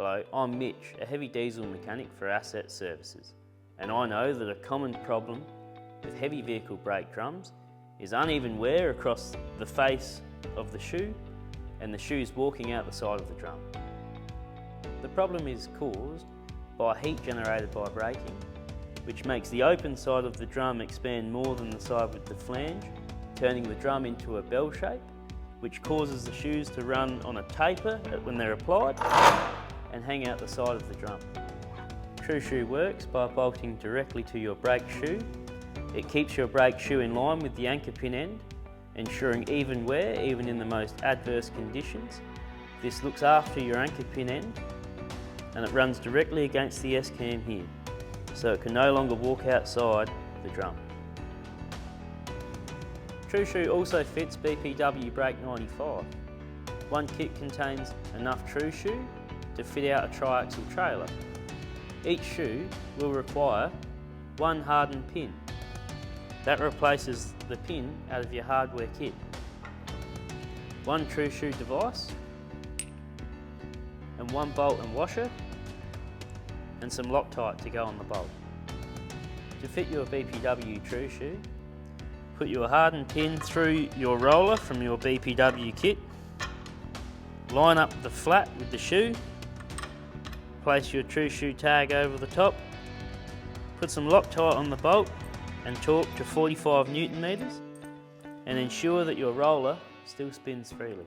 Hello, I'm Mitch, a heavy diesel mechanic for Asset Services, and I know that a common problem with heavy vehicle brake drums is uneven wear across the face of the shoe and the shoes walking out the side of the drum. The problem is caused by heat generated by braking, which makes the open side of the drum expand more than the side with the flange, turning the drum into a bell shape, which causes the shoes to run on a taper when they're applied and hang out the side of the drum. Tru-Shu works by bolting directly to your brake shoe. It keeps your brake shoe in line with the anchor pin end, ensuring even wear even in the most adverse conditions. This looks after your anchor pin end, and it runs directly against the S-cam here, so it can no longer walk outside the drum. Tru-Shu also fits BPW Brake 95. One kit contains enough Tru-Shu to fit out a triaxle trailer. Each shoe will require one hardened pin. That replaces the pin out of your hardware kit. One Tru-Shu device, and one bolt and washer, and some Loctite to go on the bolt. To fit your BPW Tru-Shu, put your hardened pin through your roller from your BPW kit, line up the flat with the shoe, place your Tru-Shu tag over the top, put some Loctite on the bolt and torque to 45 Newton meters, and ensure that your roller still spins freely.